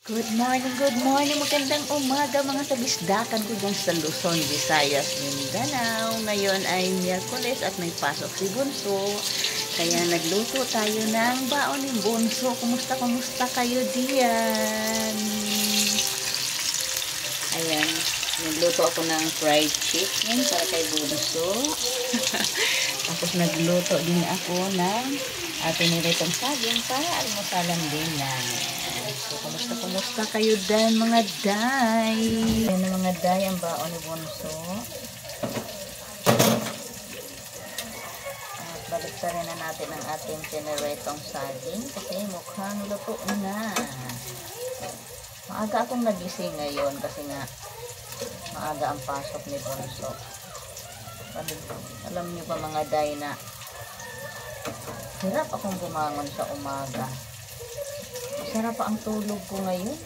Good morning, magandang umaga mga kabisdakan ko dyan sa Luzon, Visayas, Mindanao. Ngayon ay Miyerkules at may pasok si Bunso. Kaya nagluto tayo ng baon ni Bunso. Kumusta kayo diyan? Ayan, nagluto ako ng fried chicken para kay Bunso. Tapos nagluto din ako ng niritong saging para almusalan din namin. So, kumusta kayo dyan mga day? Ayan na mga day, ang baon ni Bunso. At baliktarin na natin ang ating generatong saging kasi mukhang luto na. Maaga akong nagising ngayon kasi nga maaga ang pasok ni Bunso. Alam niyo ba mga day na hirap akong bumangon sa umaga. Masarap ang tulog ko ngayon.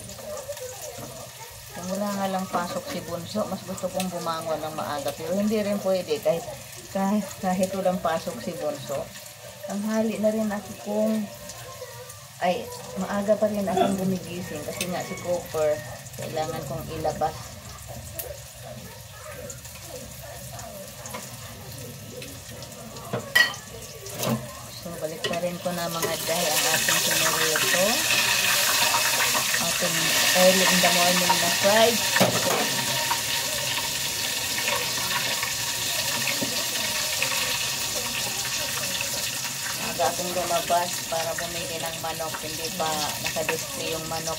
Kung wala nga lang pasok si Bunso, mas gusto kong bumangon ng maaga. Pero hindi rin pwede kahit walang pasok si Bunso. Tanghali na rin ako maaga pa rin akong gumigising kasi nga si Cooper kailangan kong ilabas. So, balik pa rin ko na mga day ang ating sinurito. Ating early in the morning na fried chicken. Aga akong lumabas para bumili ng manok. Hindi pa nakadisplay yung manok.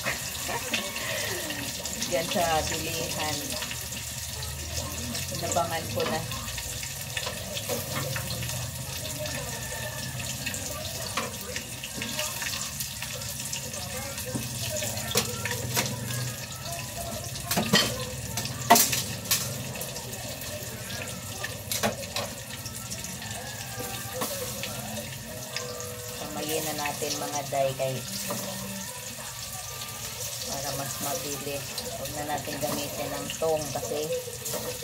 Diyan sa bilihan. Inabangan ko na. Samayin na natin mga day para mas mabilis. Huwag na natin gamitin ng tong kasi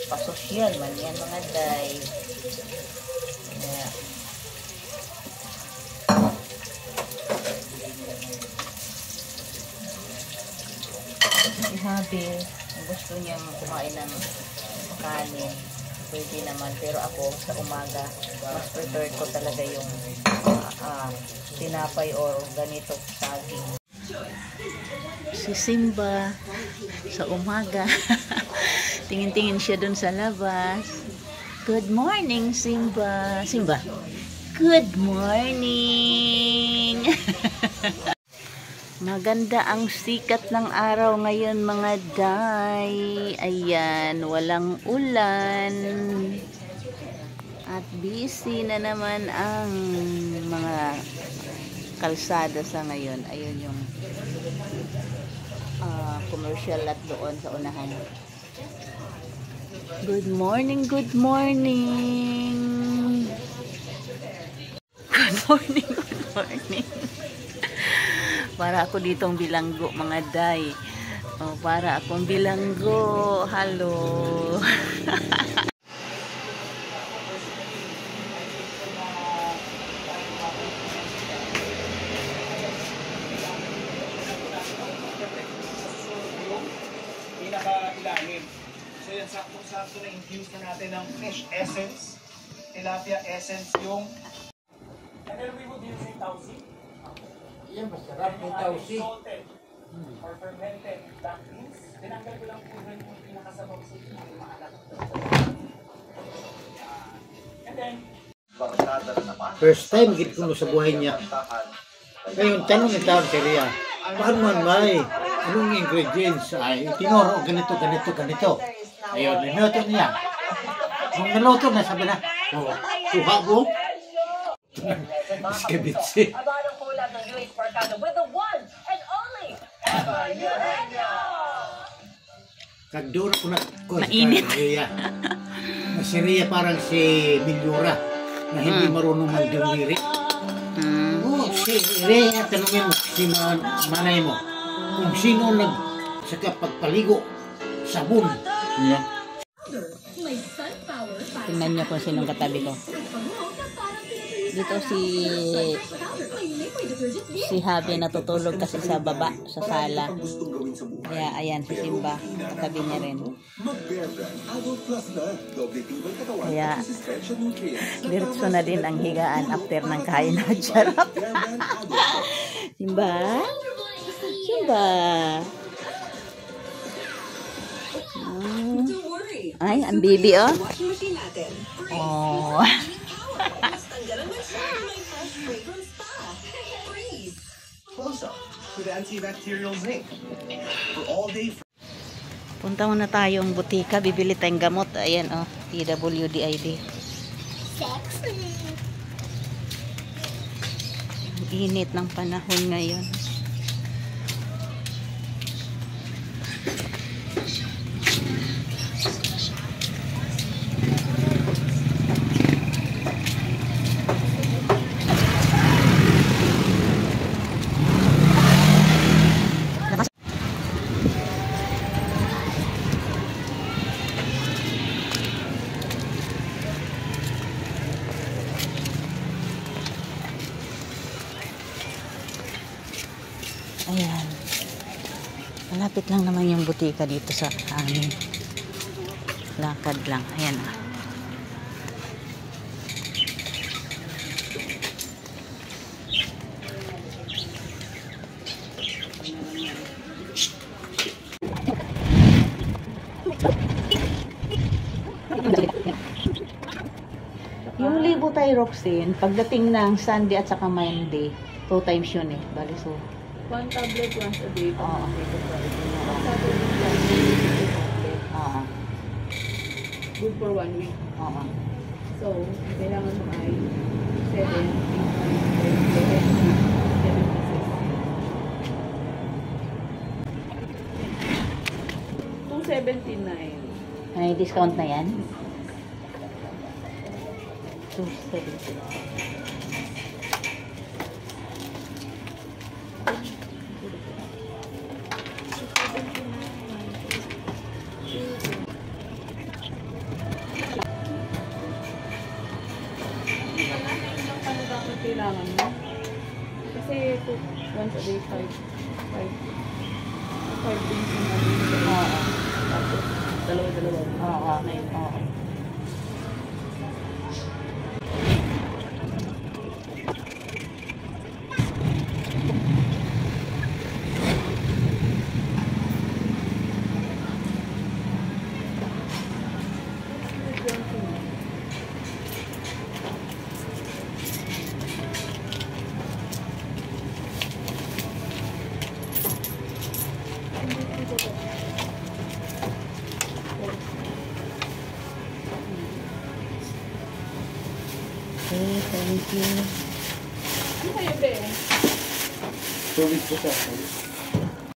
pasosyal man yan mga day. Si Habil, kung gusto niyang kumain ng kanin, pwede naman. Pero ako sa umaga, mas preferred ko talaga yung tinapay or ganito saging. Si Simba sa umaga tingin-tingin siya dun sa labas. Good morning Simba. Simba, good morning. Maganda ang sikat ng araw ngayon mga day. Ayan, walang ulan. At busy na naman ang mga kalsada sa ngayon. Ayun yung commercial lot doon sa unahan. Good morning, good morning. Good morning, good morning. Para ako ditong bilanggo mga day. Para akong bilanggo. Hello. Pinaka-ilalim. So yan, sakto-sakto na infuse na natin ng fish essence. Tilapia essence yung. And then we would use yung tausi. Yan, masarap yung tausi. Or fermented black beans. Tinanggal ko lang po rin yung pinakasabaw sa yung maalat. And then, First time gid ko sa buhay niya. Ngayon, tanong ni Tawag Teria, paano man may anong ingredients ay tinuro ganito. Ayun, niluto niya. Nung naluto na, sabi na, suha mo. Skabitsi. Kagdura ko na mainit. Si Rhea parang si Milyura na hindi marunong magdumiri. Si Rhea, tanungin mo si manay mo kung sino sa pagpaligo sabon. Tingnan niyo kung sinong katabi ko. Dito si Si Habi natutulog kasi sa baba, sa sala. Kaya ayan, si Simba, katabi niya rin. Kaya, diretso na din ang higaan after ng kain na charap. Simba? Simba? Ay, ang bibi, oh. Oh. Close up with antibacterial zinc for all day. Punta muna tayong butika, bibili tayong gamot. Ayan, oh, PWDID. Sexy. Ang init ng panahon ngayon. Ayan. Malapit lang naman yung butika dito sa amin. Lakad lang. Ayan. Yung libo tayo, Roxanne, pagdating ng Sunday at saka Monday, 2 times yun eh. Bali, so, 1 tablet once a day. Oo. Oo. Good for 1 week. Oo. So, kailangan mo ay 7, 279. May discount na yan? 270. Kailangan mo. Kasi once a day, 5 days na natin. Oo. Tapos, dalawa-dalawa. Oo. 9. Oo. Okay, thank you. Ano kayo, be? Tubig ko sa